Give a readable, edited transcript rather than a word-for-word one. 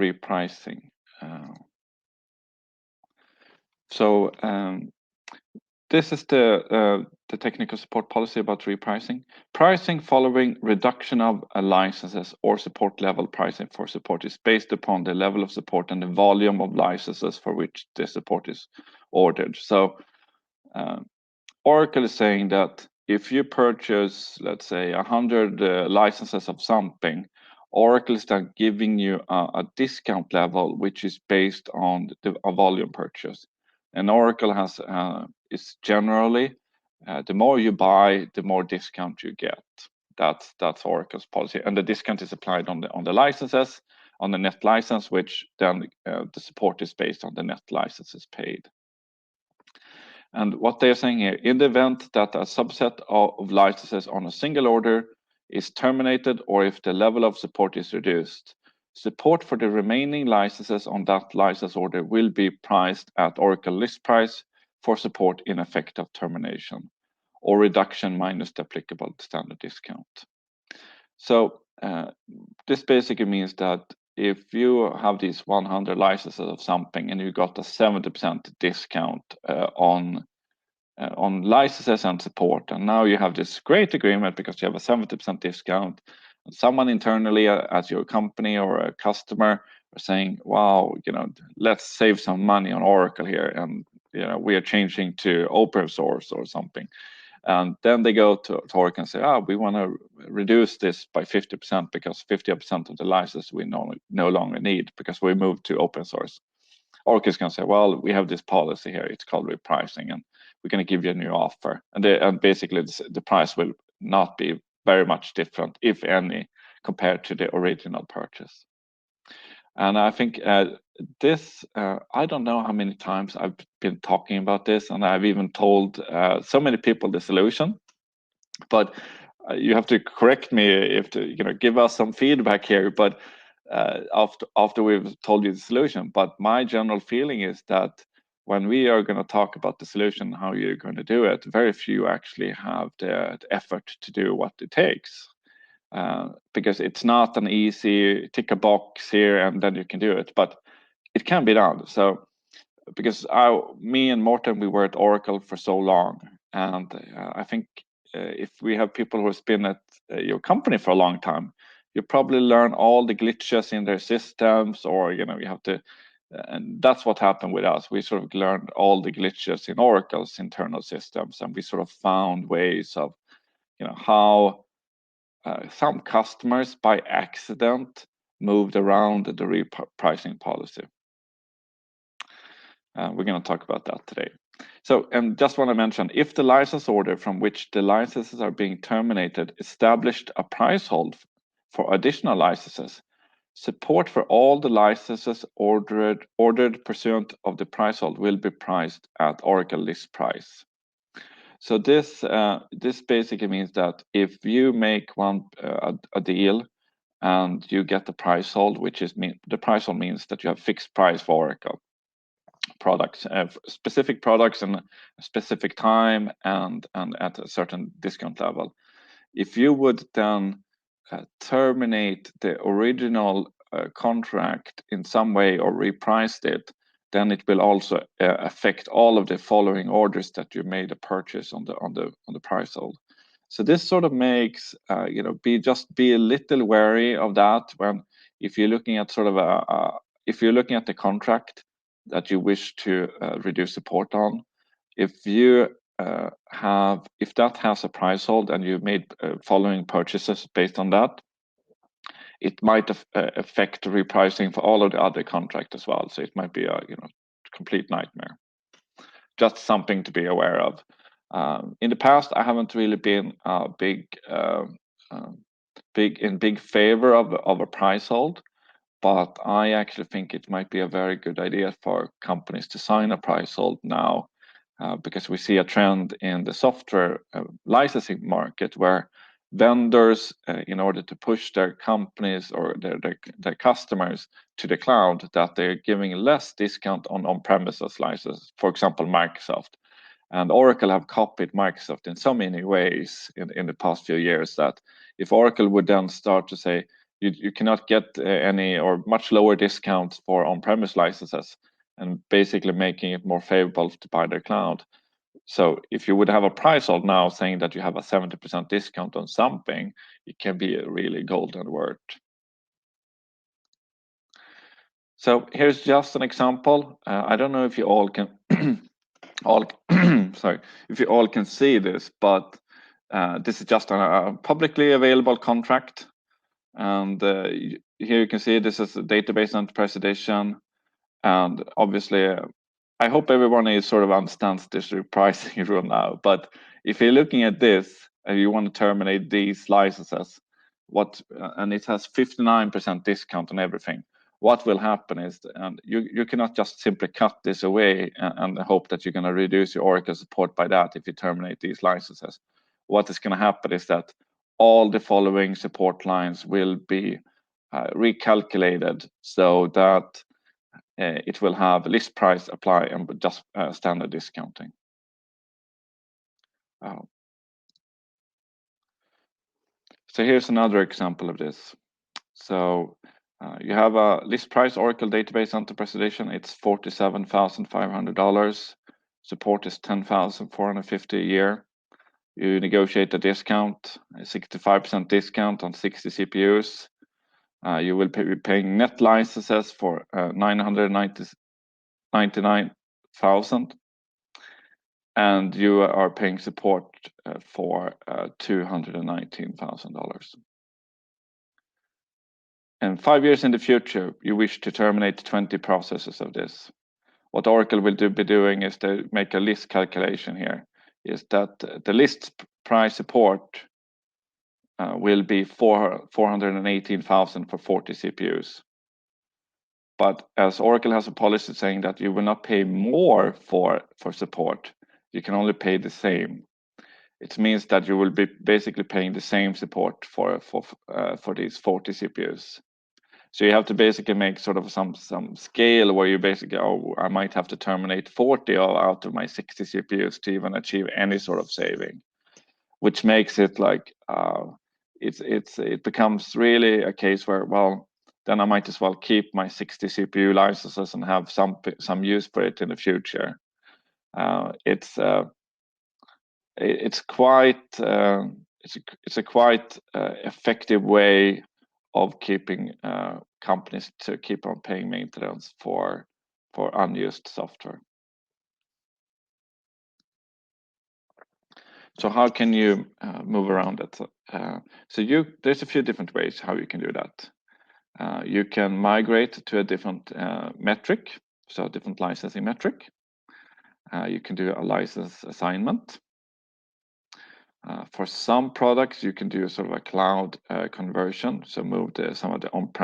repricing. So this is the technical support policy about repricing. Pricing following reduction of licenses or support level pricing for support is based upon the level of support and the volume of licenses for which the support is ordered. So Oracle is saying that if you purchase, let's say, 100 licenses of something, Oracle is then giving you a discount level which is based on a volume purchase. And Oracle has is generally the more you buy, the more discount you get. That's Oracle's policy, and the discount is applied on the licenses, on the net license, which then the support is based on the net licenses paid. And what they're saying here, in the event that a subset of licenses on a single order is terminated, or if the level of support is reduced, support for the remaining licenses on that license order will be priced at Oracle list price for support in effect of termination, or reduction minus the applicable standard discount. So this basically means that if you have these 100 licenses of something and you got a 70% discount on licenses and support, and now you have this great agreement because you have a 70% discount, and someone internally at your company or a customer are saying, wow, let's save some money on Oracle here, and we are changing to open source or something. And then they go to Oracle and say, we want to reduce this by 50% because 50% of the license we no longer need because we moved to open source. Oracle is going to say, well, we have this policy here, it's called repricing, and we're going to give you a new offer. And basically the price will not be very much different, if any, compared to the original purchase. And I think this, I don't know how many times I've been talking about this, and I've even told so many people the solution, but you have to correct me if to give us some feedback here, but after we've told you the solution. But my general feeling is that when we are going to talk about the solution, how you're going to do it, very few actually have the effort to do what it takes. Because it's not an easy tick a box here and then you can do it, but it can be done. So because me and Morten, we were at Oracle for so long, and I think if we have people who have been at your company for a long time, you probably learn all the glitches in their systems, or you have to, and that's what happened with us. We sort of learned all the glitches in Oracle's internal systems, and we sort of found ways of how some customers by accident moved around the repricing policy. We're going to talk about that today. So, and just want to mention, if the license order from which the licenses are being terminated established a price hold for additional licenses, support for all the licenses ordered pursuant of the price hold will be priced at Oracle list price. So this basically means that if you make a deal and you get the price hold, the price hold means that you have fixed price for Oracle products, specific products in a specific time and at a certain discount level. If you would then terminate the original contract in some way or repriced it, then it will also affect all of the following orders that you made a purchase on the price hold. So this sort of makes be a little wary of that if you're looking at sort of if you're looking at the contract that you wish to reduce support on. If that has a price hold and you made following purchases based on that, it might affect repricing for all of the other contracts as well. So it might be a complete nightmare. Just something to be aware of. In the past, I haven't really been big favor of a price hold, but I actually think it might be a very good idea for companies to sign a price hold now, because we see a trend in the software licensing market where vendors, in order to push their companies or their customers to the cloud, that they're giving less discount on on-premises licenses, for example, Microsoft. And Oracle have copied Microsoft in so many ways in the past few years that if Oracle would then start to say, you cannot get any or much lower discounts for on-premise licenses, and basically making it more favorable to buy their cloud. So if you would have a price hold now saying that you have a 70% discount on something, it can be a really golden word. So here's just an example. I don't know if you all can if you all can see this, but this is just a publicly available contract. And here you can see this is a database enterprise edition. And obviously, I hope everyone is sort of understands this repricing rule now. But if you're looking at this and you want to terminate these licenses, and it has 59% discount on everything, what will happen is, and you cannot just simply cut this away and hope that you're going to reduce your Oracle support by that if you terminate these licenses. What is going to happen is that all the following support lines will be recalculated so that it will have list price apply and just standard discounting. So here's another example of this. So you have a list price Oracle Database Enterprise Edition. It's $47,500. Support is $10,450 a year. You negotiate a discount, a 65% discount on 60 CPUs. You will be paying net licenses for $999,000, and you are paying support for $219,000. And 5 years in the future, you wish to terminate 20 processes of this. What Oracle will be doing is to make a list calculation here, is that the list price support will be $418,000 for 40 CPUs. But as Oracle has a policy saying that you will not pay more for support, you can only pay the same. It means that you will be basically paying the same support for these 40 CPUs. So you have to basically make sort of some scale where you basically, I might have to terminate 40 out of my 60 CPUs to even achieve any sort of saving, which makes it like it becomes really a case where, well, then I might as well keep my 60 CPU licenses and have some use for it in the future. It's quite it's a quite effective way of keeping companies to keep on paying maintenance for unused software. So how can you move around it? So there's a few different ways how you can do that. You can migrate to a different metric, so a different licensing metric. You can do a license assignment. For some products, you can do sort of a cloud conversion, so move some of the on-prem